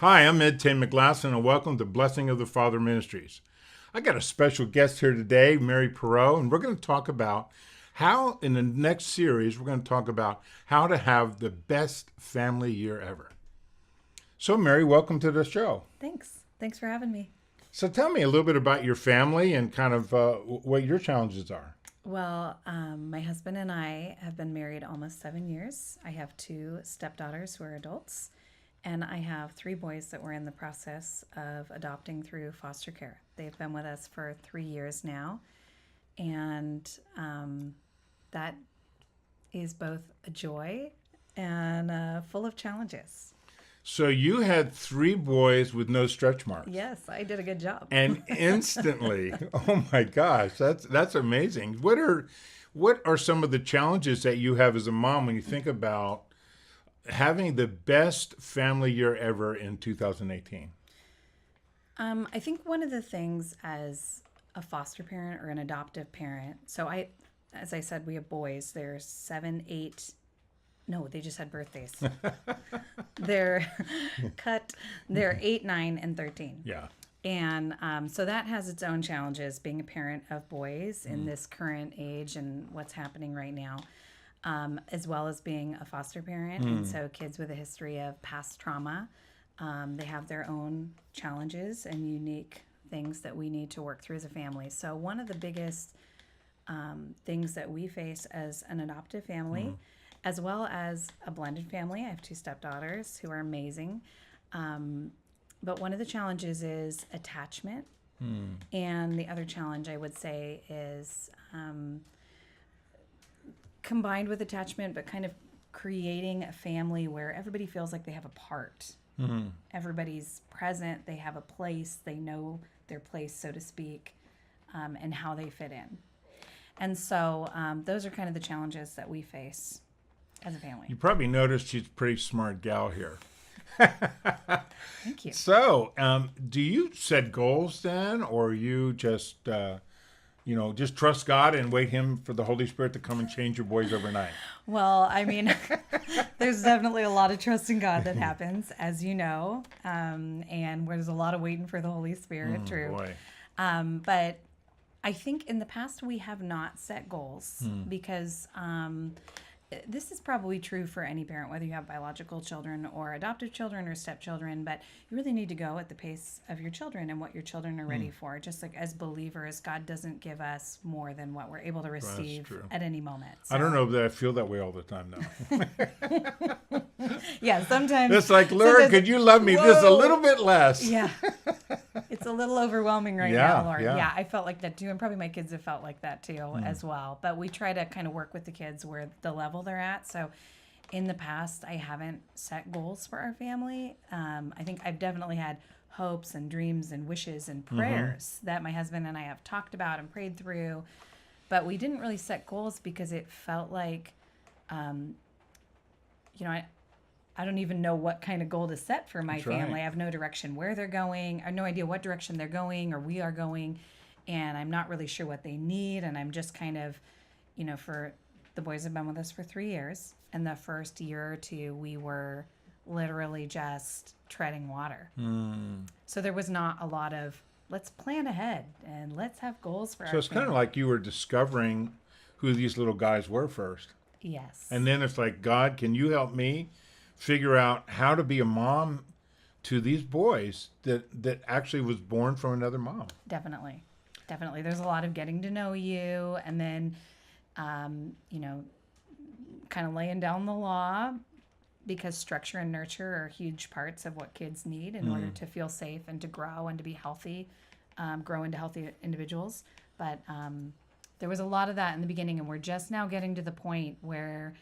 Hi, I'm Ed Tain McGlasson, and welcome to Blessing of the Father Ministries. I got a special guest here today, Mary Perot, and we're going to talk about how, in the next series, we're going to talk about how to have the best family year ever. So, Mary, welcome to the show. Thanks. Thanks for having me. So, tell me a little bit about your family and kind of what your challenges are. Well, my husband and I have been married almost 7 years. I have two stepdaughters who are adults, and I have three boys that we're in the process of adopting through foster care. They've been with us for 3 years now, and that is both a joy and full of challenges. So, you had three boys with no stretch marks. Yes, I did a good job. And instantly, oh my gosh, that's amazing. What are some of the challenges that you have as a mom when you think about having the best family year ever in 2018? I think one of the things as a foster parent or an adoptive parent, as I said, we have boys. They're 7, 8. No, they just had birthdays. They're They're 8, 9, and 13. Yeah. And so that has its own challenges, being a parent of boys in this current age and what's happening right now, as well as being a foster parent. And so kids with a history of past trauma, they have their own challenges and unique things that we need to work through as a family. So one of the biggest things that we face as an adoptive family, as well as a blended family. I have two stepdaughters who are amazing. But one of the challenges is attachment. And the other challenge I would say is combined with attachment, but kind of creating a family where everybody feels like they have a part. Everybody's present. They have a place. They know their place, so to speak, and how they fit in. And so those are kind of the challenges that we face as a family. You probably noticed she's a pretty smart gal here. Thank you. So, do you set goals then, or you just, just trust God and wait Him for the Holy Spirit to come and change your boys overnight? Well, I mean, there's definitely a lot of trust in God that happens, as you know, and there's a lot of waiting for the Holy Spirit, true. Boy. But I think in the past we have not set goals because this is probably true for any parent, whether you have biological children or adoptive children or stepchildren, but you really need to go at the pace of your children and what your children are ready for. Just like as believers, God doesn't give us more than what we're able to receive at any moment. So. I don't know that I feel that way all the time now. Yeah, sometimes. It's like, Lord, could you love me just a little bit less? Yeah. It's a little overwhelming right now, Lord. Yeah, I felt like that too. And probably my kids have felt like that too as well. But we try to kind of work with the kids where the level they're at. So in the past, I haven't set goals for our family. I think I've definitely had hopes and dreams and wishes and prayers that my husband and I have talked about and prayed through. But we didn't really set goals because it felt like, I don't even know what kind of goal to set for my family. I have no direction where they're going. I have no idea what direction they're going or we are going. And I'm not really sure what they need. And I'm just kind of, for the boys have been with us for 3 years. And the first year or two, we were literally just treading water. So there was not a lot of, let's plan ahead and let's have goals for our family. So it's kind of like you were discovering who these little guys were first. Yes. And then it's like, God, can you help me figure out how to be a mom to these boys that actually was born from another mom? Definitely. There's a lot of getting to know you and then, kind of laying down the law because structure and nurture are huge parts of what kids need in order to feel safe and to grow and to be healthy, grow into healthy individuals. But there was a lot of that in the beginning, and we're just now getting to the point where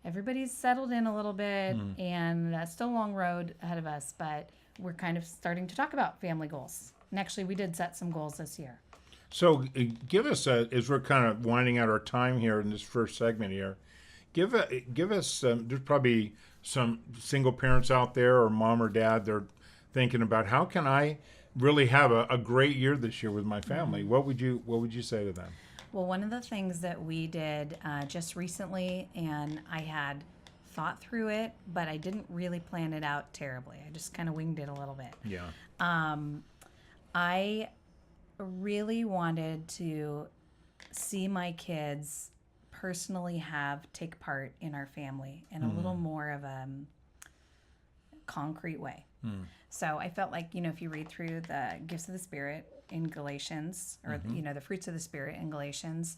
everybody's settled in a little bit, and still a long road ahead of us, but we're kind of starting to talk about family goals. And actually, we did set some goals this year. So give us, as we're kind of winding out our time here in this first segment here, give us, there's probably some single parents out there or mom or dad, they're thinking about how can I really have a great year this year with my family? What would you say to them? Well, one of the things that we did just recently, and I had thought through it, but I didn't really plan it out terribly. I just kind of winged it a little bit. Yeah. I really wanted to see my kids personally take part in our family in a little more of a concrete way. So I felt like, if you read through the gifts of the Spirit in Galatians, or, the fruits of the Spirit in Galatians,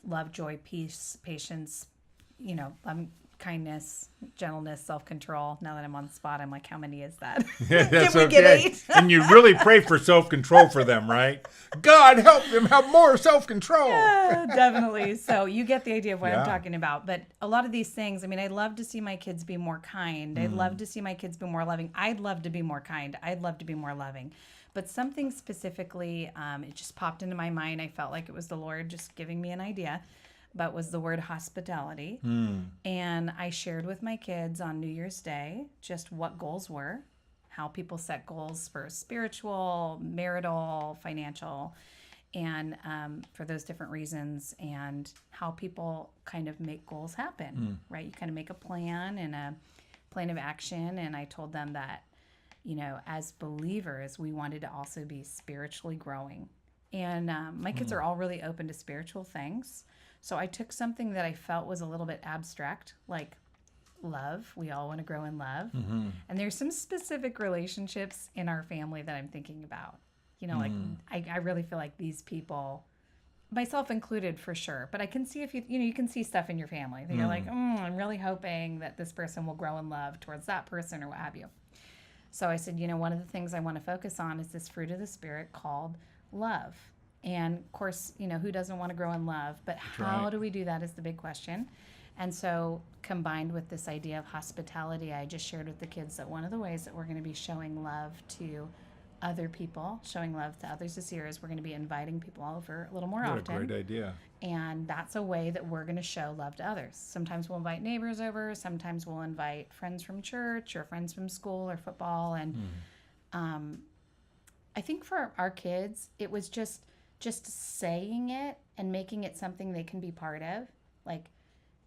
love, joy, peace, patience, kindness, gentleness, self-control. Now that I'm on the spot, I'm like, how many is that? That's Can we get 8? And you really pray for self-control for them, right? God, help them have more self-control. Yeah, definitely. So you get the idea of what I'm Yeah. talking about. But a lot of these things, I'd love to see my kids be more kind. I'd love to see my kids be more loving. I'd love to be more kind. I'd love to be more loving. But something specifically, it just popped into my mind. I felt like it was the Lord just giving me an idea, but was the word hospitality. And I shared with my kids on New Year's Day just what goals were, how people set goals for spiritual, marital, financial, and for those different reasons, and how people kind of make goals happen, right? You kind of make a plan and a plan of action. And I told them that, as believers, we wanted to also be spiritually growing. And my kids are all really open to spiritual things. So I took something that I felt was a little bit abstract, like love. We all want to grow in love. And there's some specific relationships in our family that I'm thinking about. Like I really feel like these people, myself included for sure, but I can see if you can see stuff in your family that you're like, I'm really hoping that this person will grow in love towards that person or what have you. So I said, one of the things I want to focus on is this fruit of the Spirit called love. And of course, who doesn't want to grow in love? But how do we do that is the big question. And so combined with this idea of hospitality, I just shared with the kids that one of the ways that we're going to be showing love to other people, showing love to others this year, is we're going to be inviting people over a little more What often. a great idea. And that's a way that we're going to show love to others. Sometimes we'll invite neighbors over. Sometimes we'll invite friends from church or friends from school or football. And I think for our kids, it was just saying it and making it something they can be part of. Like,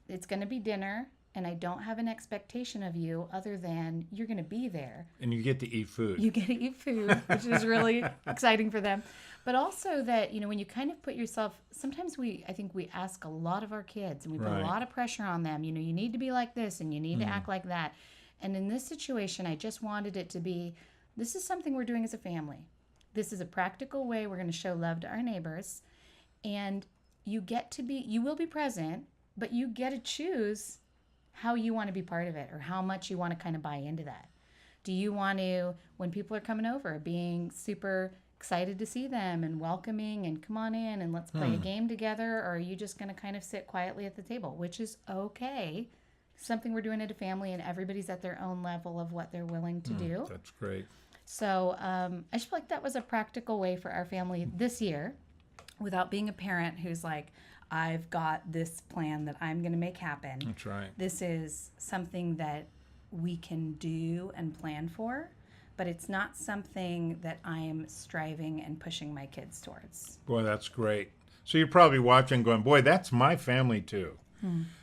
it's going to be dinner, and I don't have an expectation of you other than you're going to be there. And you get to eat food. You get to eat food, which is really exciting for them. But also that, when you kind of put yourself, sometimes I think we ask a lot of our kids, and we put a lot of pressure on them. You need to be like this, and you need to act like that. And in this situation, I just wanted it to be, this is something we're doing as a family. This is a practical way we're going to show love to our neighbors. And you will be present, but you get to choose how you want to be part of it, or how much you want to kind of buy into that. Do you want to, when people are coming over, being super excited to see them and welcoming and come on in and let's play a game together, or are you just going to kind of sit quietly at the table, which is okay. Something we're doing at a family, and everybody's at their own level of what they're willing to do. That's great. So I just feel like that was a practical way for our family this year, without being a parent who's like, I've got this plan that I'm going to make happen. That's right. This is something that we can do and plan for, but it's not something that I am striving and pushing my kids towards. Boy, that's great. So you're probably watching going, boy, that's my family too.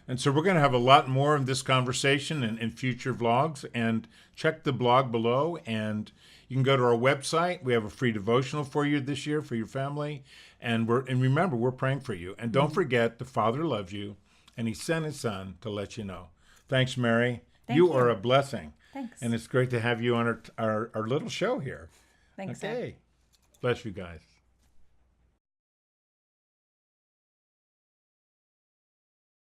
And so we're going to have a lot more of this conversation in future vlogs, and check the blog below, and you can go to our website. We have a free devotional for you this year for your family. And remember, we're praying for you. And don't forget, the Father loves you, and He sent His Son to let you know. Thanks, Mary. Thank you you. are a blessing. Thanks. And it's great to have you on our little show here. Thanks, Okay. Ed. Bless you guys.